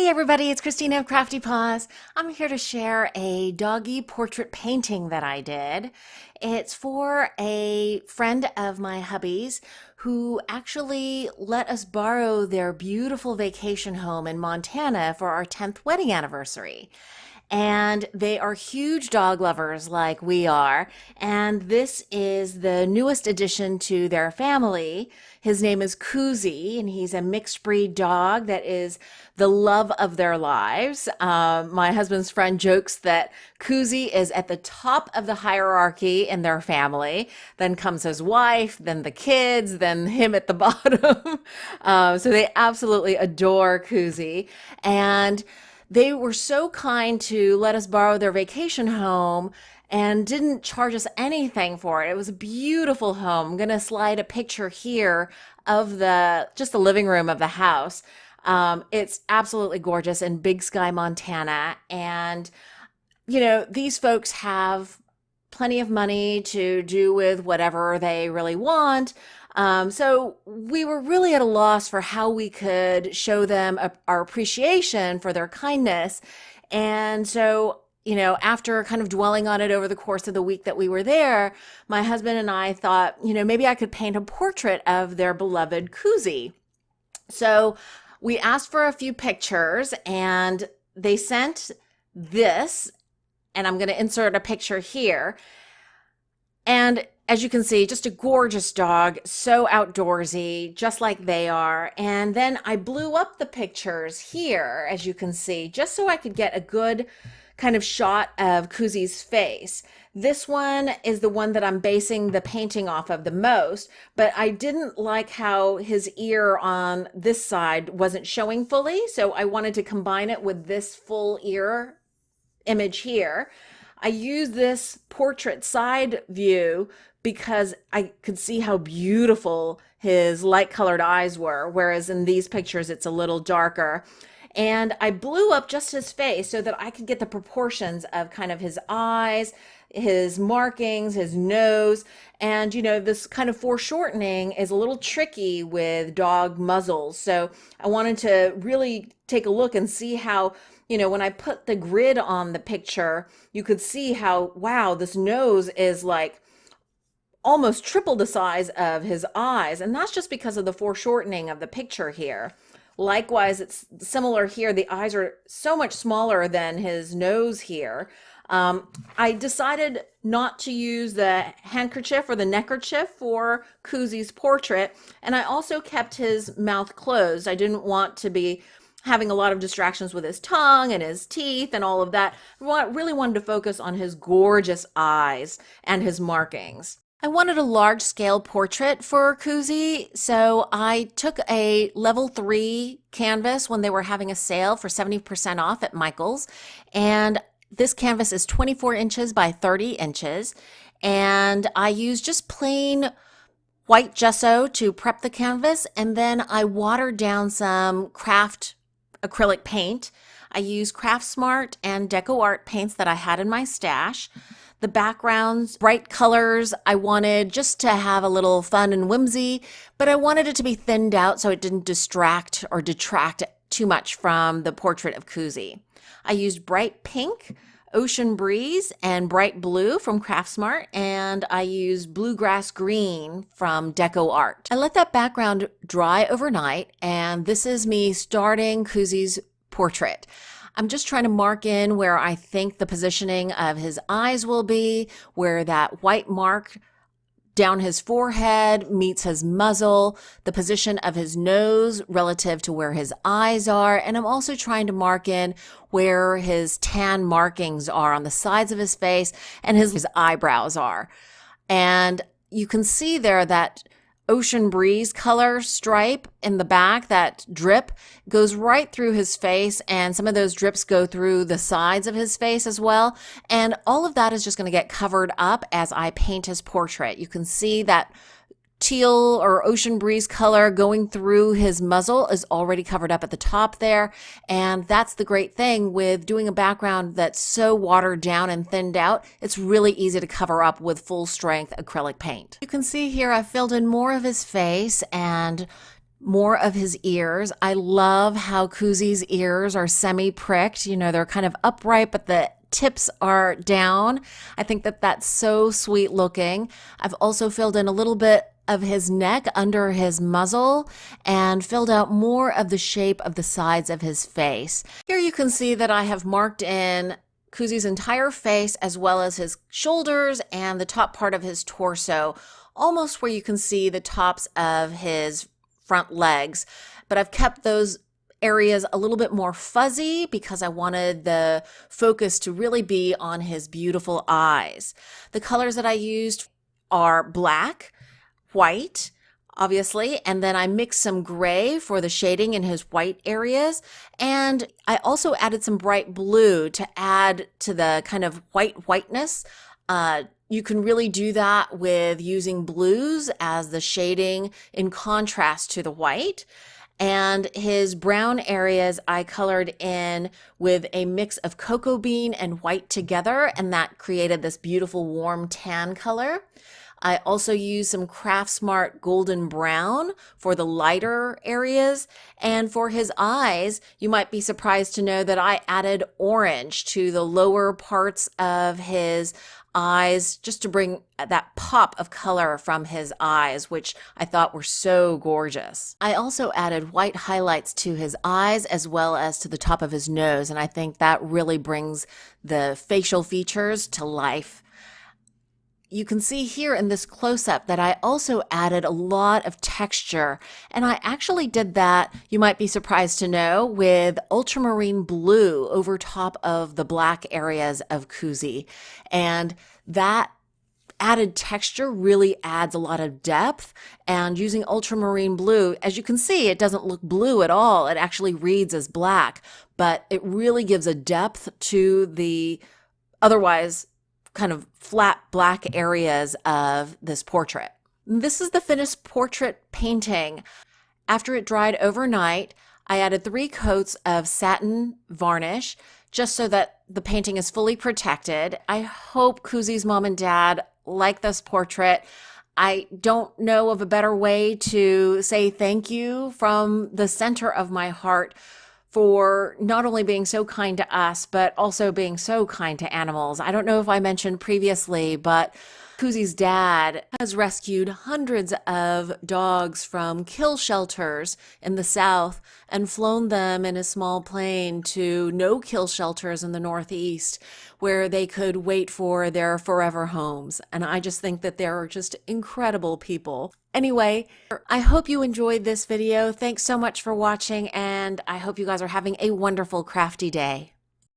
Hey everybody, it's Christina of CraftyPaws. I'm here to share a doggy portrait painting that I did. It's for a friend of my hubby's who actually let us borrow their beautiful vacation home in Montana for our 10th wedding anniversary. And they are huge dog lovers like we are. And this is the newest addition to their family. His name is Koozie, and he's a mixed breed dog that is the love of their lives. My husband's friend jokes that Koozie is at the top of the hierarchy in their family. Then comes his wife, then the kids, then him at the bottom. So they absolutely adore Koozie. And they were so kind to let us borrow their vacation home and didn't charge us anything for it. It was a beautiful home. I'm going to slide a picture here of just the living room of the house. It's absolutely gorgeous in Big Sky, Montana. And, these folks have plenty of money to do with whatever they really want. So we were really at a loss for how we could show them our appreciation for their kindness. And so, after kind of dwelling on it over the course of the week that we were there, my husband and I thought, maybe I could paint a portrait of their beloved Koozie. So we asked for a few pictures and they sent this, and I'm going to insert a picture here. And as you can see, just a gorgeous dog, so outdoorsy, just like they are. And then I blew up the pictures here, as you can see, just so I could get a good kind of shot of Koozie's face. This one is the one that I'm basing the painting off of the most, but I didn't like how his ear on this side wasn't showing fully, so I wanted to combine it with this full ear image here. I used this portrait side view because I could see how beautiful his light colored eyes were, whereas in these pictures it's a little darker. And I blew up just his face so that I could get the proportions of kind of his eyes, his markings, his nose. And, this kind of foreshortening is a little tricky with dog muzzles. So I wanted to really take a look and see how, when I put the grid on the picture, you could see how, wow, this nose is like almost triple the size of his eyes. And that's just because of the foreshortening of the picture here. Likewise, it's similar here. The eyes are so much smaller than his nose here. I decided not to use the handkerchief or the neckerchief for Koozie's portrait. And I also kept his mouth closed. I didn't want to be having a lot of distractions with his tongue and his teeth and all of that. I really wanted to focus on his gorgeous eyes and his markings. I wanted a large scale portrait for Koozie, so I took a level 3 canvas when they were having a sale for 70% off at Michael's. And this canvas is 24 inches by 30 inches. And I used just plain white gesso to prep the canvas. And then I watered down some craft acrylic paint. I used Craft Smart and Deco Art paints that I had in my stash. The backgrounds, bright colors, I wanted just to have a little fun and whimsy, but I wanted it to be thinned out so it didn't distract or detract too much from the portrait of Koozie. I used bright pink, ocean breeze, and bright blue from Craft Smart, and I used bluegrass green from Deco Art. I let that background dry overnight, and this is me starting Koozie's portrait. I'm just trying to mark in where I think the positioning of his eyes will be, where that white mark down his forehead meets his muzzle, the position of his nose relative to where his eyes are. And I'm also trying to mark in where his tan markings are on the sides of his face and his eyebrows are. And you can see there that ocean breeze color stripe in the back, that drip goes right through his face, and some of those drips go through the sides of his face as well. And all of that is just going to get covered up as I paint his portrait. You can see that teal or ocean breeze color going through his muzzle is already covered up at the top there. And that's the great thing with doing a background that's so watered down and thinned out. It's really easy to cover up with full strength acrylic paint. You can see here I've filled in more of his face and more of his ears. I love how Kuzi's ears are semi-pricked. You know, they're kind of upright, but the tips are down. I think that that's so sweet looking. I've also filled in a little bit of his neck under his muzzle and filled out more of the shape of the sides of his face. Here you can see that I have marked in Kuzi's entire face as well as his shoulders and the top part of his torso, almost where you can see the tops of his front legs. But I've kept those areas a little bit more fuzzy because I wanted the focus to really be on his beautiful eyes. The colors that I used are black, white, obviously, and then I mixed some gray for the shading in his white areas, and I also added some bright blue to add to the kind of whiteness. You can really do that with using blues as the shading in contrast to the white. And his brown areas I colored in with a mix of cocoa bean and white together, and that created this beautiful warm tan color. I also used some Craft Smart Golden Brown for the lighter areas. And for his eyes, you might be surprised to know that I added orange to the lower parts of his eyes just to bring that pop of color from his eyes, which I thought were so gorgeous. I also added white highlights to his eyes as well as to the top of his nose, and I think that really brings the facial features to life. You can see here in this close-up that I also added a lot of texture, and I actually did that, you might be surprised to know, with ultramarine blue over top of the black areas of Kuzi. And that added texture really adds a lot of depth, and using ultramarine blue, as you can see, it doesn't look blue at all. It actually reads as black, but it really gives a depth to the otherwise kind of flat black areas of this portrait. This is the finished portrait painting. After it dried overnight, I added 3 coats of satin varnish just so that the painting is fully protected. I hope Kuzi's mom and dad like this portrait. I don't know of a better way to say thank you from the center of my heart for not only being so kind to us, but also being so kind to animals. I don't know if I mentioned previously, but Kuzi's dad has rescued hundreds of dogs from kill shelters in the South and flown them in a small plane to no-kill shelters in the Northeast where they could wait for their forever homes. And I just think that they're just incredible people. Anyway, I hope you enjoyed this video. Thanks so much for watching, and I hope you guys are having a wonderful crafty day.